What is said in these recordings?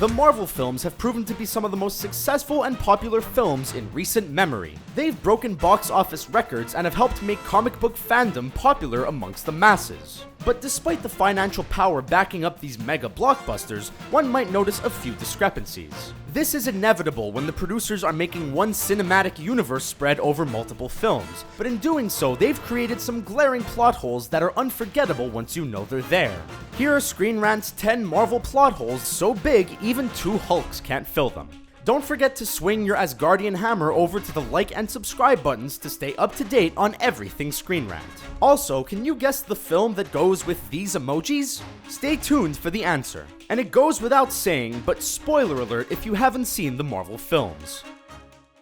The Marvel films have proven to be some of the most successful and popular films in recent memory. They've broken box office records and have helped make comic book fandom popular amongst the masses. But despite the financial power backing up these mega blockbusters, one might notice a few discrepancies. This is inevitable when the producers are making one cinematic universe spread over multiple films, but in doing so, they've created some glaring plot holes that are unforgettable once you know they're there. Here are Screen Rant's 10 Marvel plot holes so big even 2 Hulks can't fill them. Don't forget to swing your Asgardian hammer over to the like and subscribe buttons to stay up to date on everything Screen Rant. Also, can you guess the film that goes with these emojis? Stay tuned for the answer. And it goes without saying, but spoiler alert if you haven't seen the Marvel films.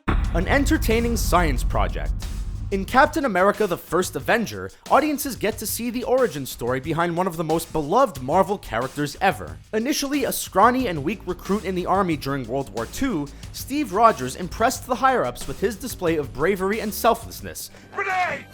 An entertaining science project. In Captain America: The First Avenger, audiences get to see the origin story behind one of the most beloved Marvel characters ever. Initially a scrawny and weak recruit in the army during World War II, Steve Rogers impressed the higher-ups with his display of bravery and selflessness, Grenade!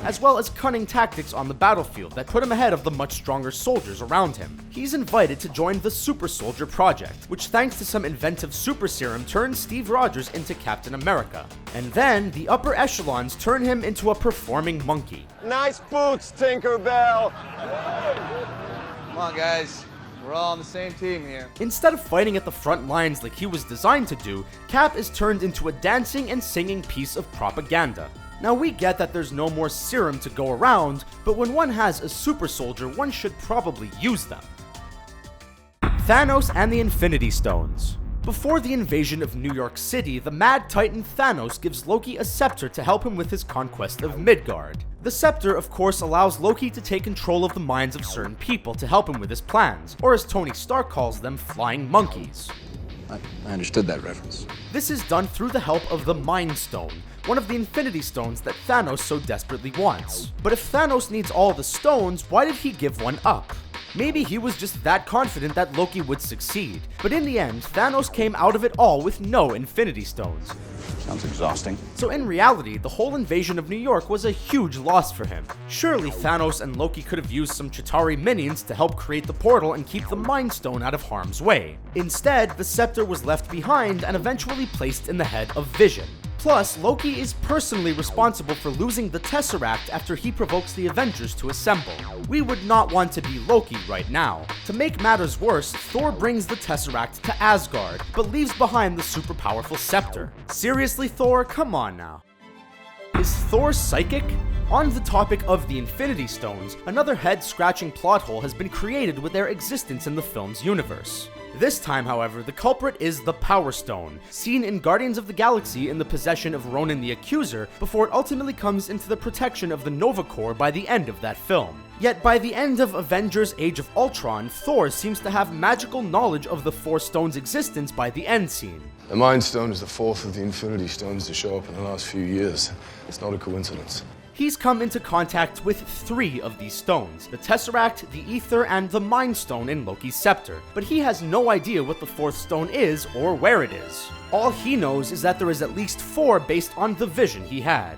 as well as cunning tactics on the battlefield that put him ahead of the much stronger soldiers around him. He's invited to join the Super Soldier Project, which thanks to some inventive super serum turns Steve Rogers into Captain America. And then, the upper echelons turn him into a performing monkey. Nice boots, Tinkerbell! Come on, guys. We're all on the same team here. Instead of fighting at the front lines like he was designed to do, Cap is turned into a dancing and singing piece of propaganda. Now we get that there's no more serum to go around, but when one has a super soldier, one should probably use them. Thanos and the Infinity Stones. Before the invasion of New York City, the Mad Titan Thanos gives Loki a scepter to help him with his conquest of Midgard. The scepter, of course, allows Loki to take control of the minds of certain people to help him with his plans, or as Tony Stark calls them, flying monkeys. I understood that reference. This is done through the help of the Mind Stone, one of the Infinity Stones that Thanos so desperately wants. But if Thanos needs all the stones, why did he give one up? Maybe he was just that confident that Loki would succeed. But in the end, Thanos came out of it all with no Infinity Stones. Sounds exhausting. So in reality, the whole invasion of New York was a huge loss for him. Surely Thanos and Loki could have used some Chitauri minions to help create the portal and keep the Mind Stone out of harm's way. Instead, the scepter was left behind and eventually placed in the head of Vision. Plus, Loki is personally responsible for losing the Tesseract after he provokes the Avengers to assemble. We would not want to be Loki right now. To make matters worse, Thor brings the Tesseract to Asgard, but leaves behind the super powerful scepter. Seriously, Thor? Come on now. Is Thor psychic? On the topic of the Infinity Stones, another head-scratching plot hole has been created with their existence in the film's universe. This time, however, the culprit is the Power Stone, seen in Guardians of the Galaxy in the possession of Ronan the Accuser, before it ultimately comes into the protection of the Nova Corps by the end of that film. Yet by the end of Avengers: Age of Ultron, Thor seems to have magical knowledge of the Four Stones' existence by the end scene. The Mind Stone is the fourth of the Infinity Stones to show up in the last few years. It's not a coincidence. He's come into contact with 3 of these stones, the Tesseract, the Ether, and the Mind Stone in Loki's scepter, but he has no idea what the 4th stone is or where it is. All he knows is that there is at least 4 based on the vision he had.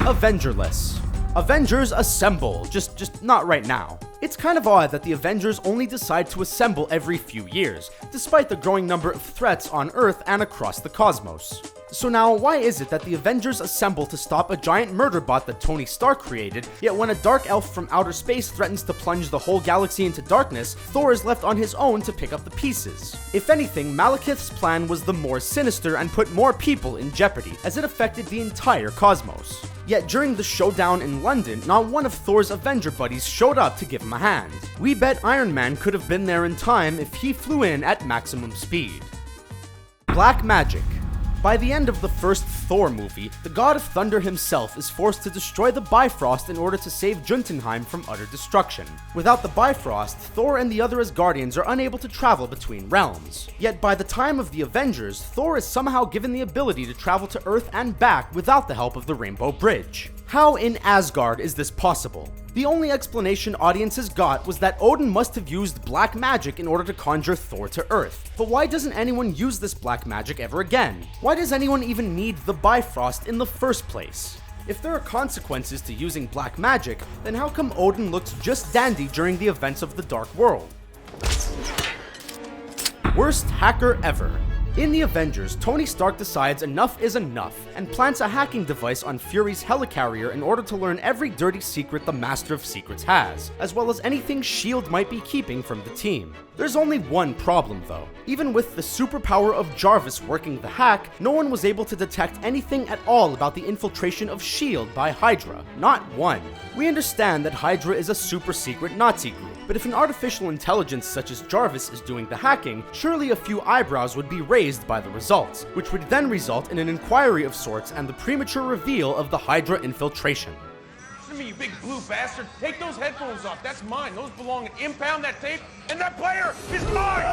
Avengerless. Avengers assemble, just not right now. It's kind of odd that the Avengers only decide to assemble every few years, despite the growing number of threats on Earth and across the cosmos. So now, why is it that the Avengers assemble to stop a giant murder bot that Tony Stark created, yet when a dark elf from outer space threatens to plunge the whole galaxy into darkness, Thor is left on his own to pick up the pieces? If anything, Malekith's plan was the more sinister and put more people in jeopardy, as it affected the entire cosmos. Yet during the showdown in London, not one of Thor's Avenger buddies showed up to give him a hand. We bet Iron Man could have been there in time if he flew in at maximum speed. Black magic. By the end of the first Thor movie, the God of Thunder himself is forced to destroy the Bifrost in order to save Jotunheim from utter destruction. Without the Bifrost, Thor and the other Asgardians are unable to travel between realms. Yet by the time of the Avengers, Thor is somehow given the ability to travel to Earth and back without the help of the Rainbow Bridge. How in Asgard is this possible? The only explanation audiences got was that Odin must have used black magic in order to conjure Thor to Earth. But why doesn't anyone use this black magic ever again? Why does anyone even need the Bifrost in the first place? If there are consequences to using black magic, then how come Odin looks just dandy during the events of the Dark World? Worst hacker ever. In the Avengers, Tony Stark decides enough is enough and plants a hacking device on Fury's helicarrier in order to learn every dirty secret the Master of Secrets has, as well as anything S.H.I.E.L.D. might be keeping from the team. There's only one problem though. Even with the superpower of Jarvis working the hack, no one was able to detect anything at all about the infiltration of S.H.I.E.L.D. by Hydra. Not one. We understand that Hydra is a super secret Nazi group, but if an artificial intelligence such as Jarvis is doing the hacking, surely a few eyebrows would be raised by the results, which would then result in an inquiry of sorts and the premature reveal of the Hydra infiltration. Listen to me, you big blue bastard. Take those headphones off. That's mine. Those belong in Impound, that tape, and that player is mine!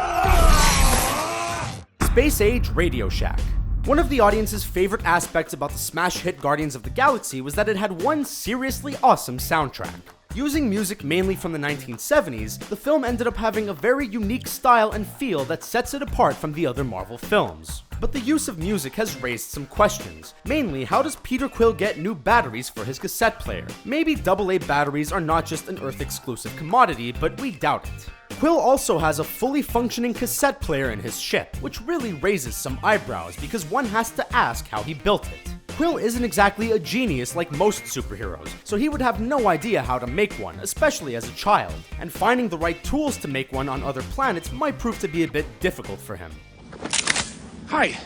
Space Age Radio Shack. One of the audience's favorite aspects about the smash hit Guardians of the Galaxy was that it had one seriously awesome soundtrack. Using music mainly from the 1970s, the film ended up having a very unique style and feel that sets it apart from the other Marvel films. But the use of music has raised some questions. Mainly, how does Peter Quill get new batteries for his cassette player? Maybe AA batteries are not just an Earth-exclusive commodity, but we doubt it. Quill also has a fully functioning cassette player in his ship, which really raises some eyebrows because one has to ask how he built it. Quill isn't exactly a genius like most superheroes, so he would have no idea how to make one, especially as a child, and finding the right tools to make one on other planets might prove to be a bit difficult for him. Hi,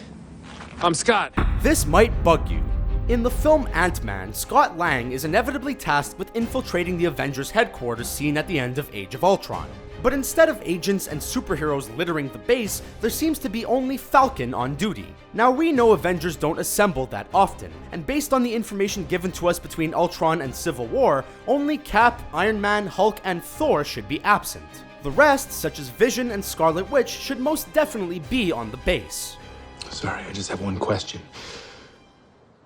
I'm Scott. This might bug you. In the film Ant-Man, Scott Lang is inevitably tasked with infiltrating the Avengers headquarters seen at the end of Age of Ultron. But instead of agents and superheroes littering the base, there seems to be only Falcon on duty. Now we know Avengers don't assemble that often, and based on the information given to us between Ultron and Civil War, only Cap, Iron Man, Hulk, and Thor should be absent. The rest, such as Vision and Scarlet Witch, should most definitely be on the base. Sorry, I just have one question.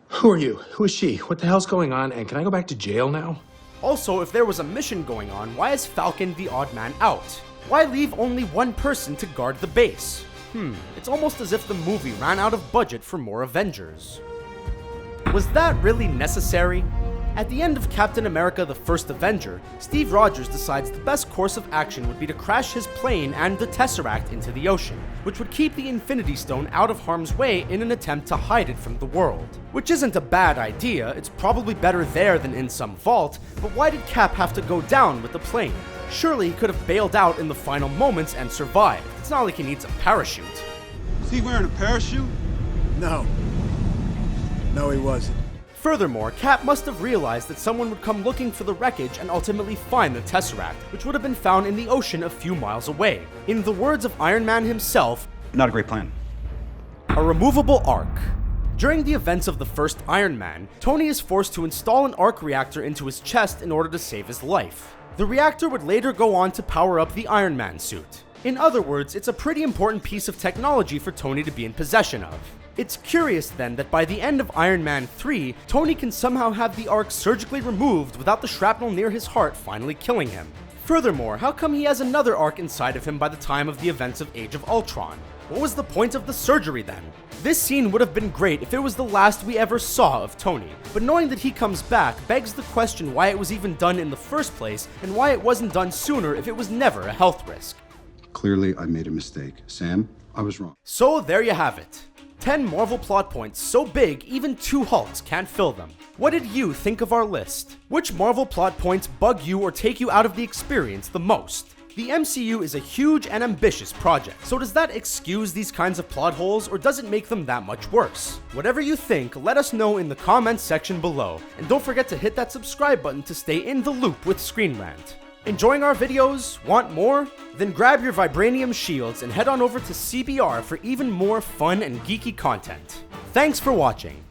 Who are you? Who is she? What the hell's going on? And can I go back to jail now? Also, if there was a mission going on, why is Falcon the odd man out? Why leave only one person to guard the base? It's almost as if the movie ran out of budget for more Avengers. Was that really necessary? At the end of Captain America: The First Avenger, Steve Rogers decides the best course of action would be to crash his plane and the Tesseract into the ocean, which would keep the Infinity Stone out of harm's way in an attempt to hide it from the world. Which isn't a bad idea, it's probably better there than in some vault, but why did Cap have to go down with the plane? Surely he could have bailed out in the final moments and survived. It's not like he needs a parachute. Was he wearing a parachute? No. No, he wasn't. Furthermore, Cap must have realized that someone would come looking for the wreckage and ultimately find the Tesseract, which would have been found in the ocean a few miles away. In the words of Iron Man himself, Not a great plan. a removable arc. During the events of the first Iron Man, Tony is forced to install an arc reactor into his chest in order to save his life. The reactor would later go on to power up the Iron Man suit. In other words, it's a pretty important piece of technology for Tony to be in possession of. It's curious then that by the end of Iron Man 3, Tony can somehow have the arc surgically removed without the shrapnel near his heart finally killing him. Furthermore, how come he has another arc inside of him by the time of the events of Age of Ultron? What was the point of the surgery then? This scene would have been great if it was the last we ever saw of Tony, but knowing that he comes back begs the question why it was even done in the first place and why it wasn't done sooner if it was never a health risk. Clearly, I made a mistake. Sam, I was wrong. So there you have it. 10 Marvel plot points so big even 2 Hulks can't fill them. What did you think of our list? Which Marvel plot points bug you or take you out of the experience the most? The MCU is a huge and ambitious project, so does that excuse these kinds of plot holes or does it make them that much worse? Whatever you think, let us know in the comments section below, and don't forget to hit that subscribe button to stay in the loop with Screen Rant. Enjoying our videos? Want more? Then grab your vibranium shields and head on over to CBR for even more fun and geeky content. Thanks for watching.